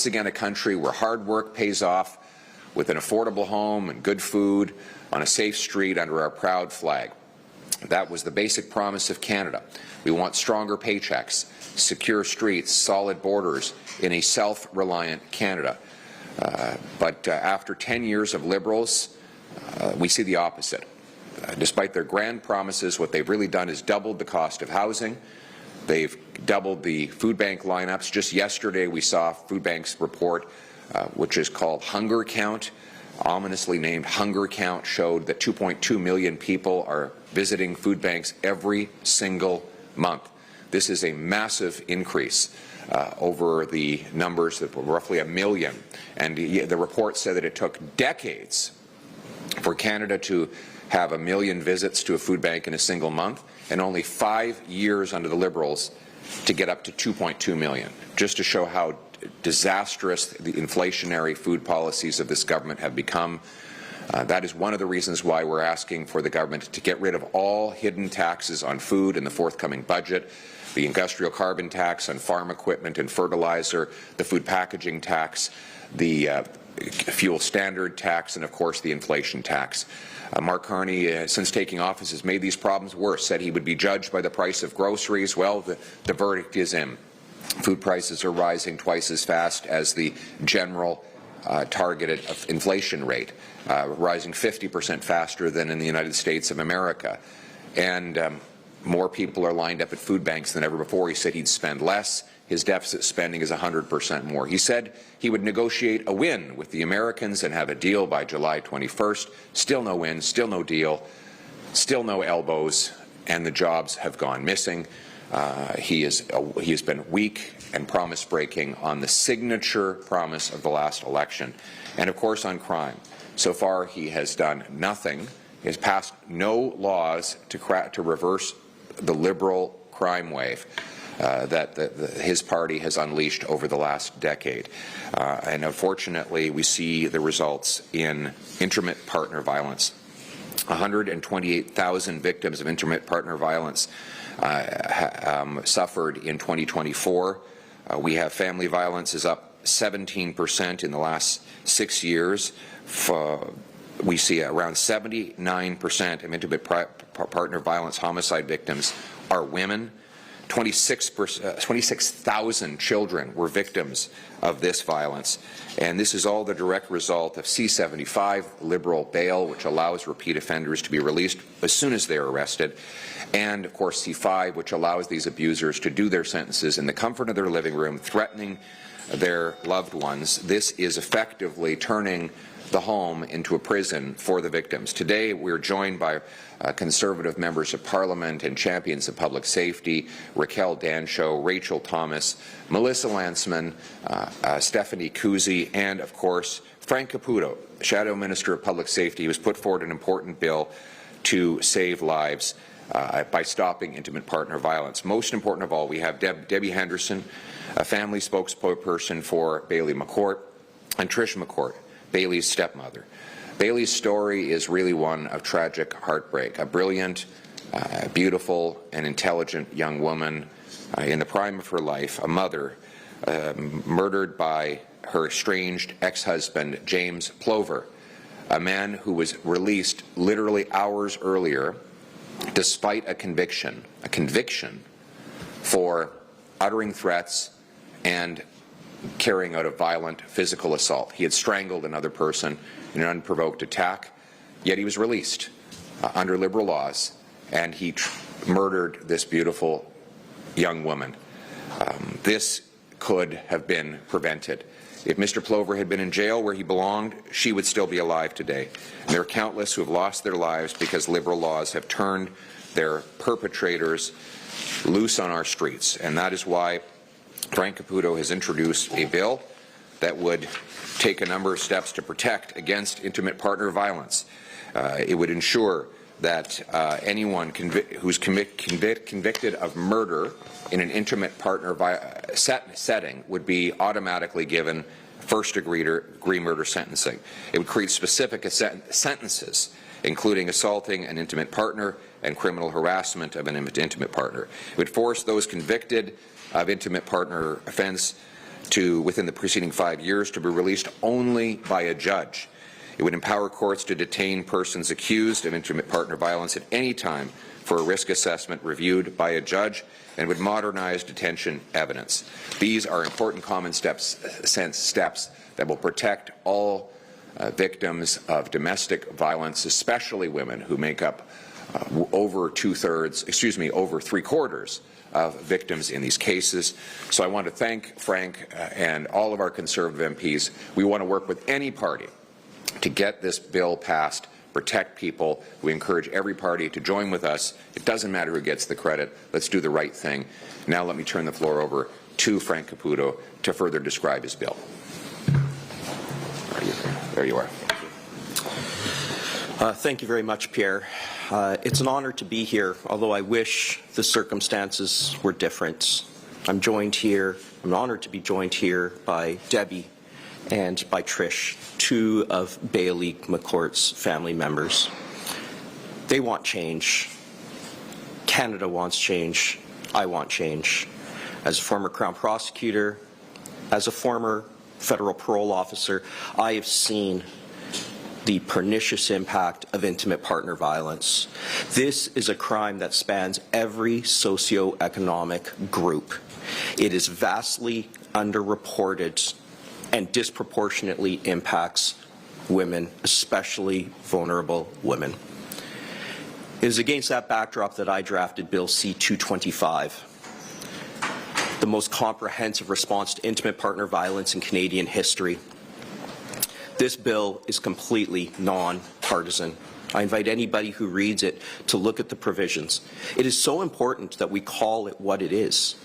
again a country where hard work pays off with an affordable home and good food on a safe street under our proud flag. That was the basic promise of Canada. We want stronger paychecks, secure streets, solid borders in a self-reliant Canada. But after 10 years of Liberals, we see the opposite. Despite their grand promises, what they've really done is doubled the cost of housing. They've doubled the food bank lineups. Just yesterday we saw Food Bank's report, which is called Hunger Count, ominously named Hunger Count, showed that 2.2 million people are visiting food banks every single month. This is a massive increase over the numbers that were roughly 1 million. And the report said that it took decades for Canada to have 1 million visits to a food bank in a single month, and only 5 years under the Liberals to get up to 2.2 million, just to show how disastrous the inflationary food policies of this government have become. That is one of the reasons why we're asking for the government to get rid of all hidden taxes on food in the forthcoming budget, the industrial carbon tax on farm equipment and fertilizer, the food packaging tax, the fuel standard tax, and of course the inflation tax. Mark Carney, since taking office, has made these problems worse, said he would be judged by the price of groceries. Well, the verdict is in. Food prices are rising twice as fast as the general targeted inflation rate, rising 50% faster than in the United States of America. And more people are lined up at food banks than ever before. He said he'd spend less. His deficit spending is 100% more. He said he would negotiate a win with the Americans and have a deal by July 21st. Still no win, still no deal, still no elbows, and the jobs have gone missing. He has been weak and promise-breaking on the signature promise of the last election. And of course on crime. So far he has done nothing. He has passed no laws to reverse the Liberal crime wave that his party has unleashed over the last decade. And unfortunately, we see the results in intimate partner violence. 128,000 victims of intimate partner violence suffered in 2024. We have family violence is up 17% in the last 6 years. We see around 79% of intimate partner violence homicide victims are women. 26,000 children were victims of this violence, and this is all the direct result of C-75, Liberal bail, which allows repeat offenders to be released as soon as they're arrested, and of course C-5, which allows these abusers to do their sentences in the comfort of their living room, threatening their loved ones. This is effectively turning the home into a prison for the victims. Today we're joined by Conservative members of Parliament and champions of public safety, Raquel Dancho, Rachel Thomas, Melissa Lantsman, Stephanie Kuzy, and of course Frank Caputo, Shadow Minister of Public Safety, who has put forward an important bill to save lives by stopping intimate partner violence. Most important of all, we have Debbie Henderson, a family spokesperson for Bailey McCourt, and Trish McCourt, Bailey's stepmother. Bailey's story is really one of tragic heartbreak. A brilliant, beautiful, and intelligent young woman in the prime of her life, a mother, murdered by her estranged ex-husband, James Plover, a man who was released literally hours earlier despite a conviction for uttering threats and carrying out a violent physical assault. He had strangled another person in an unprovoked attack, yet he was released under Liberal laws, and he murdered this beautiful young woman. This could have been prevented. If Mr. Plover had been in jail where he belonged, she would still be alive today. And there are countless who have lost their lives because Liberal laws have turned their perpetrators loose on our streets, and that is why Frank Caputo has introduced a bill that would take a number of steps to protect against intimate partner violence. It would ensure that anyone who's convicted of murder in an intimate partner setting would be automatically given first-degree murder sentencing. It would create specific sentences, including assaulting an intimate partner and criminal harassment of an intimate partner. It would force those convicted of intimate partner offense within the preceding 5 years to be released only by a judge. It would empower courts to detain persons accused of intimate partner violence at any time for a risk assessment reviewed by a judge, and would modernize detention evidence. These are important common sense steps that will protect all victims of domestic violence, especially women, who make up over three-quarters of victims in these cases. So I want to thank Frank and all of our Conservative MPs. We want to work with any party to get this bill passed, protect people. We encourage every party to join with us. It doesn't matter who gets the credit. Let's do the right thing. Now let me turn the floor over to Frank Caputo to further describe his bill. There you are. Thank you very much, Pierre. It's an honor to be here, although I wish the circumstances were different. I'm honored to be joined here by Debbie and by Trish, two of Bailey McCourt's family members. They want change. Canada wants change. I want change. As a former Crown prosecutor, as a former federal parole officer, I have seen the pernicious impact of intimate partner violence. This is a crime that spans every socioeconomic group. It is vastly underreported and disproportionately impacts women, especially vulnerable women. It is against that backdrop that I drafted Bill C-225, the most comprehensive response to intimate partner violence in Canadian history. This bill is completely non-partisan. I invite anybody who reads it to look at the provisions. It is so important that we call it what it is.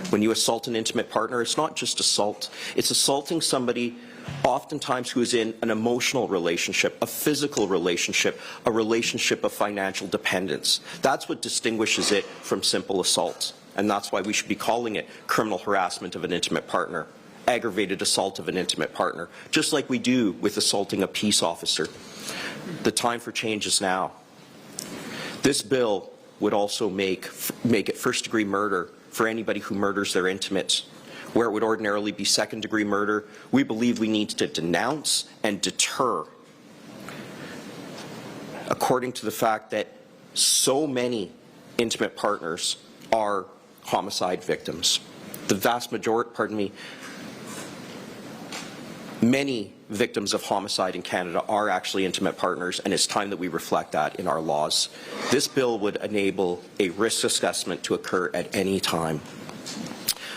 When you assault an intimate partner, it's not just assault. It's assaulting somebody oftentimes who is in an emotional relationship, a physical relationship, a relationship of financial dependence. That's what distinguishes it from simple assault. And that's why we should be calling it criminal harassment of an intimate partner, aggravated assault of an intimate partner, just like we do with assaulting a peace officer. The time for change is now. This bill would also make it first-degree murder for anybody who murders their intimates. Where it would ordinarily be second-degree murder, we believe we need to denounce and deter, according to the fact that so many intimate partners are homicide victims. The vast majority, many victims of homicide in Canada are actually intimate partners, and it's time that we reflect that in our laws. This bill would enable a risk assessment to occur at any time.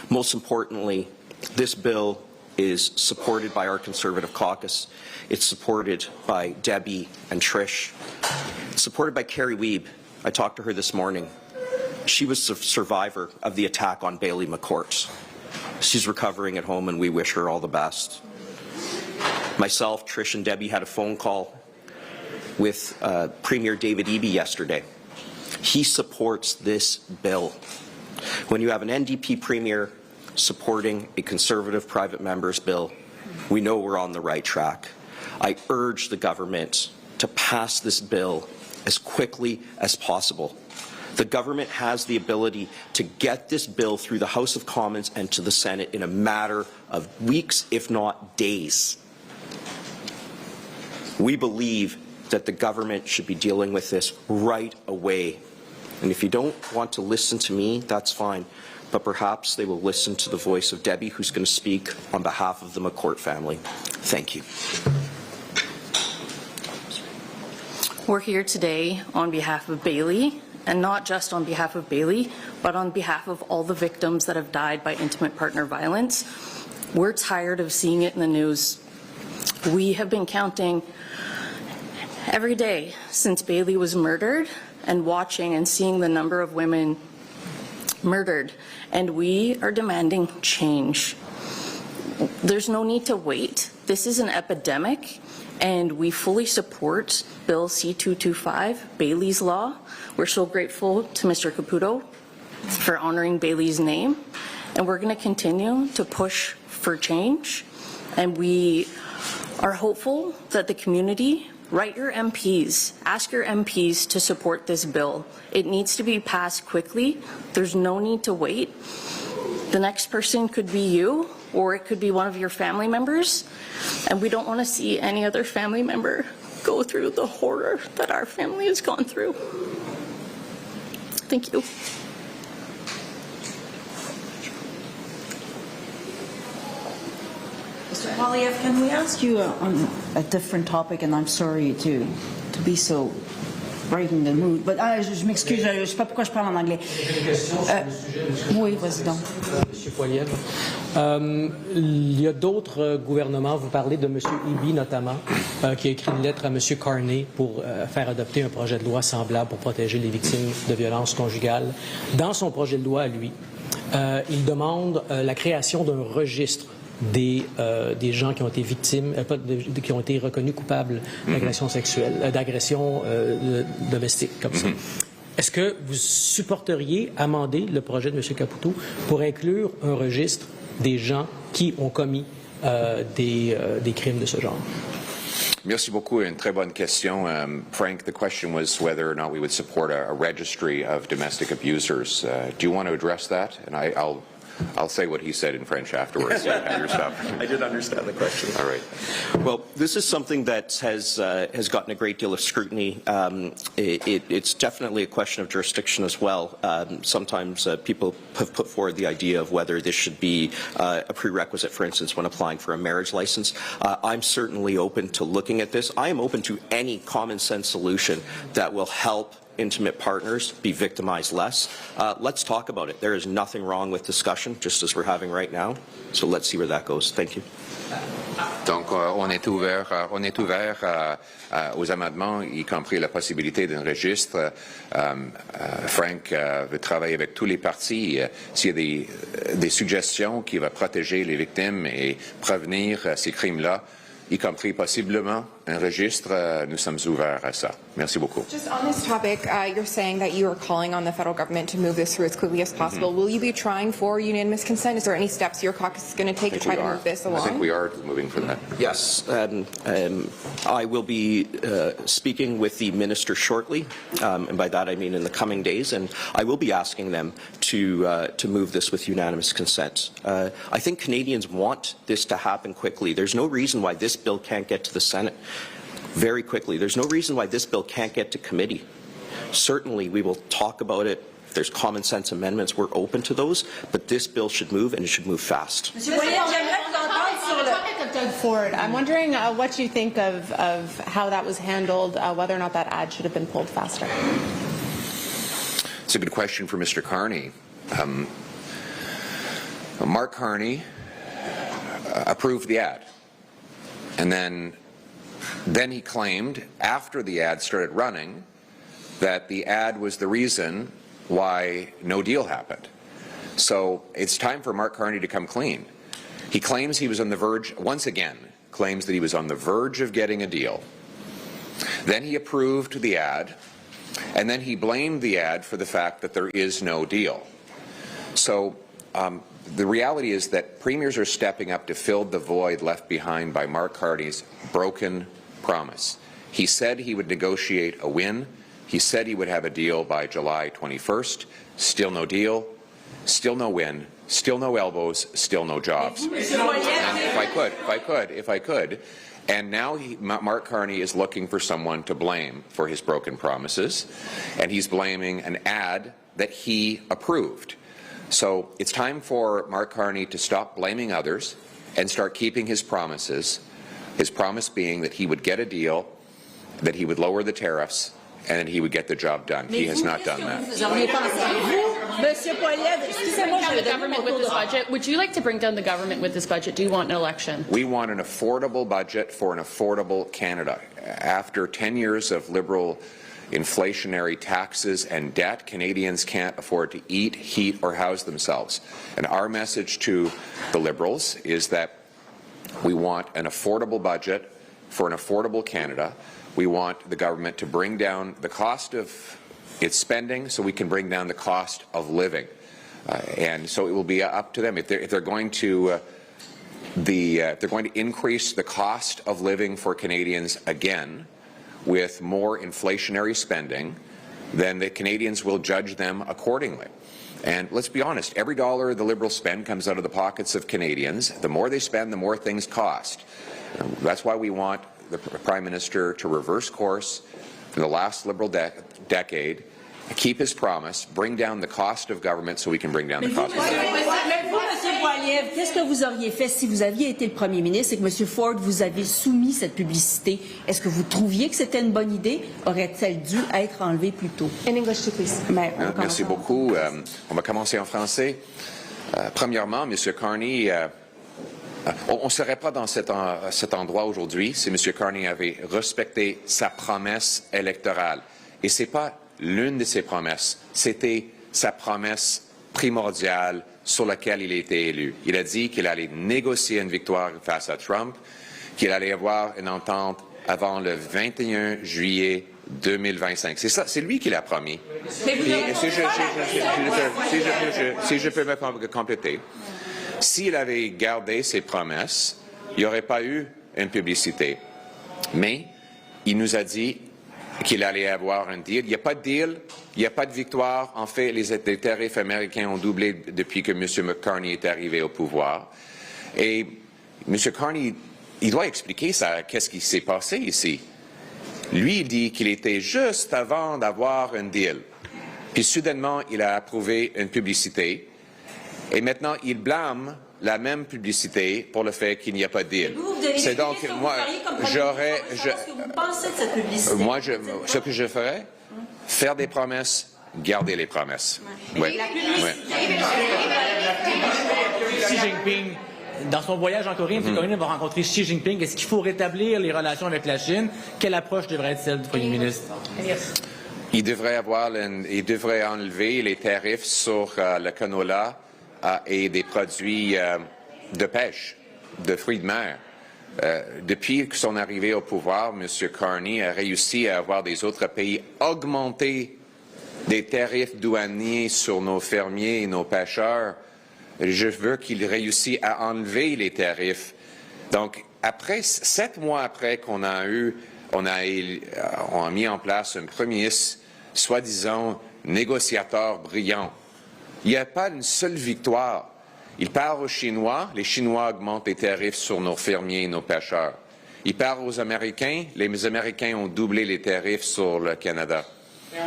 Most importantly, this bill is supported by our Conservative caucus. It's supported by Debbie and Trish. It's supported by Carrie Wiebe. I talked to her this morning. She was a survivor of the attack on Bailey McCourt. She's recovering at home, and we wish her all the best. Myself, Trish, and Debbie had a phone call with Premier David Eby yesterday. He supports this bill. When you have an NDP Premier supporting a Conservative private member's bill, we know we're on the right track. I urge the government to pass this bill as quickly as possible. The government has the ability to get this bill through the House of Commons and to the Senate in a matter of weeks, if not days. We believe that the government should be dealing with this right away. And if you don't want to listen to me, that's fine. But perhaps they will listen to the voice of Debbie, who's going to speak on behalf of the McCourt family. Thank you. We're here today on behalf of Bailey, and not just on behalf of Bailey, but on behalf of all the victims that have died by intimate partner violence. We're tired of seeing it in the news. We have been counting every day since Bailey was murdered and watching and seeing the number of women murdered, and we are demanding change. There's no need to wait. This is an epidemic, and we fully support Bill C-225, Bailey's Law. We're so grateful to Mr. Caputo for honoring Bailey's name, and we're going to continue to push for change, and we are hopeful that the community, write your MPs, ask your MPs to support this bill. It needs to be passed quickly. There's no need to wait. The next person could be you or it could be one of your family members. And we don't want to see any other family member go through the horror that our family has gone through. Thank you. Mr. Poilievre, can we ask you on a different topic, and I'm sorry to be so right in the mood, but je m'excuse, je ne sais pas pourquoi je parle en anglais. Oui, vas-y donc. Monsieur Poilievre, il y a d'autres gouvernements, vous parlez de M. Eby notamment, qui a écrit une lettre à M. Carney pour faire adopter un projet de loi semblable pour protéger les victimes de violences conjugales. Dans son projet de loi à lui, il demande la création d'un registre des gens qui ont été victimes, qui ont été reconnus coupables d'agression sexuelle, d'agression domestique, comme ça. Est-ce que vous supporteriez amender le projet de M. Caputo pour inclure un registre des gens qui ont commis des crimes de ce genre? Merci beaucoup. Une très bonne question. Frank, the question was whether or not we would support a registry of domestic abusers. Do you want to address that? And I'll say what he said in French afterwards. I did understand the question. All right. Well, this is something that has gotten a great deal of scrutiny. It's definitely a question of jurisdiction as well. Sometimes people have put forward the idea of whether this should be a prerequisite, for instance, when applying for a marriage license. I'm certainly open to looking at this. I am open to any common sense solution that will help intimate partners be victimized less. Let's talk about it. There is nothing wrong with discussion, just as we're having right now. So let's see where that goes. Thank you. Donc, on est ouvert aux amendements, y compris la possibilité d'un registre. Frank veut travailler avec tous les partis. S'il y a des suggestions qui vont protéger les victimes et prévenir ces crimes-là, y compris possiblement un registre, nous sommes ouverts à ça. Merci beaucoup. Just on this topic, you're saying that you are calling on the federal government to move this through as quickly as possible. Will you be trying for unanimous consent? Is there any steps your caucus is going to take to try to move this along? I think we are moving for that. Yes, I will be speaking with the minister shortly, and by that I mean in the coming days, and I will be asking them to move this with unanimous consent. I think Canadians want this to happen quickly. There's no reason why this bill can't get to the Senate very quickly. There's no reason why this bill can't get to committee. Certainly, we will talk about it. If there's common sense amendments, we're open to those, but this bill should move, and it should move fast. Monsieur Poilievre, j'aimerais vous entendre sur le... topic of Doug Ford, I'm wondering what you think of how that was handled, whether or not that ad should have been pulled faster. It's a good question for Mr. Carney. Mark Carney approved the ad, and then he claimed, after the ad started running, that the ad was the reason why no deal happened. So it's time for Mark Carney to come clean. He claims he was on the verge, once again, claims that he was on the verge of getting a deal. Then he approved the ad, and then he blamed the ad for the fact that there is no deal. So the reality is that premiers are stepping up to fill the void left behind by Mark Carney's broken promise. He said he would negotiate a win. He said he would have a deal by July 21st. Still no deal. Still no win. Still no elbows. Still no jobs. And if I could. And now Mark Carney is looking for someone to blame for his broken promises. And he's blaming an ad that he approved. So it's time for Mark Carney to stop blaming others and start keeping his promises. His promise being that he would get a deal, that he would lower the tariffs, and that he would get the job done. He has not done that. Monsieur Poilievre, excusez-moi, the government with this budget. Would you like to bring down the government with this budget? Do you want an election? We want an affordable budget for an affordable Canada. After 10 years of Liberal inflationary taxes and debt, Canadians can't afford to eat, heat, or house themselves. And our message to the Liberals is that we want an affordable budget for an affordable Canada. We want the government to bring down the cost of its spending so we can bring down the cost of living. And so it will be up to them. If they're going to increase the cost of living for Canadians again with more inflationary spending, then the Canadians will judge them accordingly. And let's be honest, every dollar the Liberals spend comes out of the pockets of Canadians. The more they spend, the more things cost. That's why we want the Prime Minister to reverse course from the last Liberal decade, keep his promise, bring down the cost of government so we can bring down the cost of government. M. Poilievre, qu'est-ce que vous auriez fait si vous aviez été le premier ministre et que M. Ford vous avait soumis cette publicité? Est-ce que vous trouviez que c'était une bonne idée? Aurait-elle dû être enlevée plus tôt? In English, too, please. Merci beaucoup. On va commencer en français. Premièrement, M. Carney, on ne serait pas dans cet endroit aujourd'hui si M. Carney avait respecté sa promesse électorale. Et ce n'est pas l'une de ses promesses, c'était sa promesse primordiale sur laquelle il a été élu. Il a dit qu'il allait négocier une victoire face à Trump, qu'il allait avoir une entente avant le 21 juillet 2025. C'est ça, c'est lui qui l'a promis. Si je peux me compléter, s'il avait gardé ses promesses, il n'y aurait pas eu une publicité. Mais il nous a dit qu'il allait avoir un deal. Il n'y a pas de deal, il n'y a pas de victoire. En fait, les tarifs américains ont doublé depuis que M. Carney est arrivé au pouvoir. Et M. Carney, il doit expliquer ça, qu'est-ce qui s'est passé ici. Lui, il dit qu'il était juste avant d'avoir un deal. Puis soudainement, il a approuvé une publicité. Et maintenant, il blâme la même publicité pour le fait qu'il n'y a pas de deal. C'est donc, moi, j'aurais... Moi, ce que je ferais, faire des promesses, garder les promesses. Oui. Xi Jinping, dans son voyage en Corée, M. Carney va rencontrer Xi Jinping. Est-ce qu'il faut rétablir les relations avec la Chine? Quelle approche devrait être celle du Premier ministre? Il devrait enlever les tarifs sur le canola et des produits de pêche, de fruits de mer. Depuis son arrivée au pouvoir, M. Carney a réussi à avoir des autres pays augmenter des tarifs douaniers sur nos fermiers et nos pêcheurs. Je veux qu'il réussisse à enlever les tarifs. Donc, 7 mois après qu'on a mis en place un premier, soi-disant, négociateur brillant, il n'y a pas une seule victoire. Il parle aux Chinois, les Chinois augmentent les tarifs sur nos fermiers et nos pêcheurs. Il parle aux Américains, les Américains ont doublé les tarifs sur le Canada.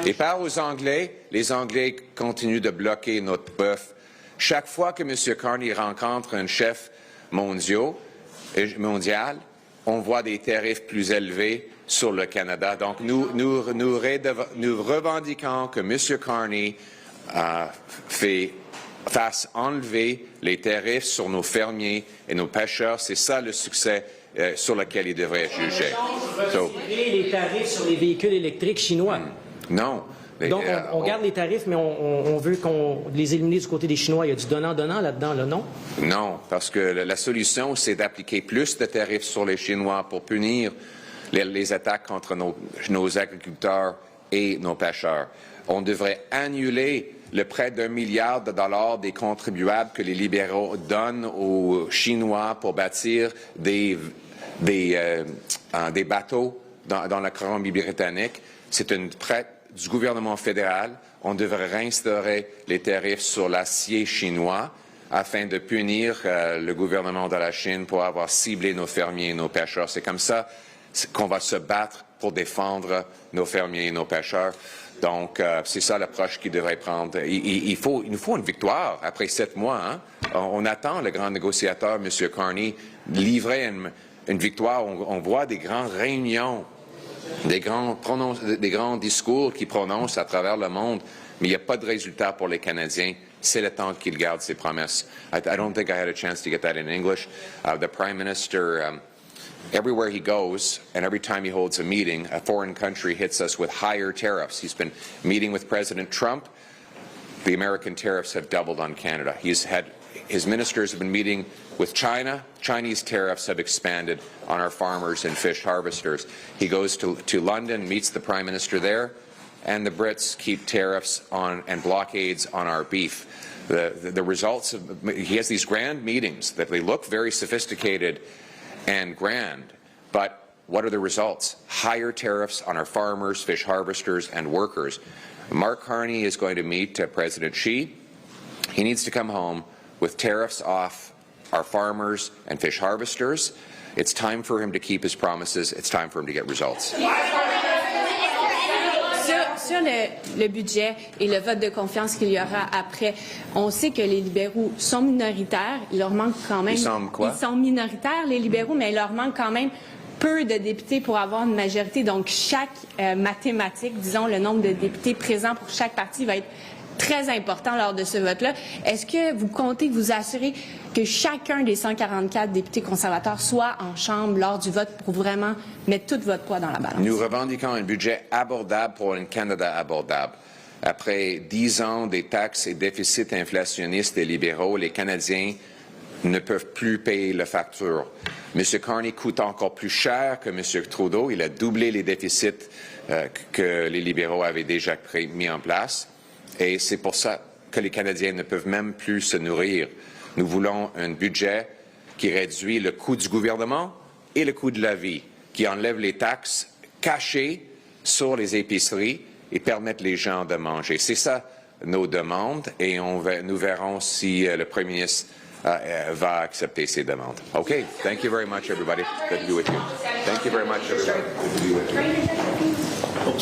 Il parle aux Anglais, les Anglais continuent de bloquer notre bœuf. Chaque fois que M. Carney rencontre un chef mondial, on voit des tarifs plus élevés sur le Canada. Donc, nous revendiquons que M. Carney fasse enlever les tarifs sur nos fermiers et nos pêcheurs. C'est ça le succès sur lequel il devrait être jugé. Les tarifs sur les véhicules électriques chinois. Non. Donc, on garde les tarifs, mais on veut qu'on les élimine du côté des Chinois. Il y a du donnant-donnant là-dedans, là, non? Non, parce que la solution, c'est d'appliquer plus de tarifs sur les Chinois pour punir les attaques contre nos agriculteurs et nos pêcheurs. On devrait annuler le prêt d'1 milliard de dollars des contribuables que les libéraux donnent aux Chinois pour bâtir des bateaux dans la Colombie-Britannique. C'est une prête du gouvernement fédéral. On devrait réinstaurer les tarifs sur l'acier chinois afin de punir le gouvernement de la Chine pour avoir ciblé nos fermiers et nos pêcheurs. C'est comme ça qu'on va se battre pour défendre nos fermiers et nos pêcheurs. Donc, c'est ça l'approche qu'il devrait prendre. Il nous faut une victoire après 7 mois. Hein? On attend le grand négociateur, M. Carney, livrer une victoire. On voit des grandes réunions, des grands discours qu'il prononce à travers le monde, mais il n'y a pas de résultat pour les Canadiens. C'est le temps qu'il garde ses promesses. I don't think I had a chance to get that in English. The Prime Minister... everywhere he goes, and every time he holds a meeting, a foreign country hits us with higher tariffs. He's been meeting with President Trump. The American tariffs have doubled on Canada. His ministers have been meeting with China. Chinese tariffs have expanded on our farmers and fish harvesters. He goes to London, meets the Prime Minister there, and the Brits keep tariffs on and blockades on our beef. The results he has these grand meetings that they look very sophisticated and grand, but what are the results? Higher tariffs on our farmers, fish harvesters, and workers. Mark Carney is going to meet President Xi. He needs to come home with tariffs off our farmers and fish harvesters. It's time for him to keep his promises. It's time for him to get results. Sur le budget et le vote de confiance qu'il y aura après, on sait que les libéraux sont minoritaires. Il leur manque quand même... Ils sont quoi? Ils sont minoritaires, les libéraux, mais il leur manque quand même peu de députés pour avoir une majorité. Donc, chaque mathématique, disons, le nombre de députés présents pour chaque parti va être très important lors de ce vote-là. Est-ce que vous comptez vous assurer que chacun des 144 députés conservateurs soit en chambre lors du vote pour vraiment mettre tout votre poids dans la balance? Nous revendiquons un budget abordable pour un Canada abordable. Après 10 ans des taxes et déficits inflationnistes des libéraux, les Canadiens ne peuvent plus payer la facture. M. Carney coûte encore plus cher que M. Trudeau. Il a doublé les déficits que les libéraux avaient déjà mis en place. Et c'est pour ça que les Canadiens ne peuvent même plus se nourrir. Nous voulons un budget qui réduit le coût du gouvernement et le coût de la vie, qui enlève les taxes cachées sur les épiceries et permettent les gens de manger. C'est ça nos demandes et nous verrons si le Premier ministre va accepter ces demandes. Okay, thank you very much, everybody. Good to be with you. Thank you very much, everybody. Good to be with you.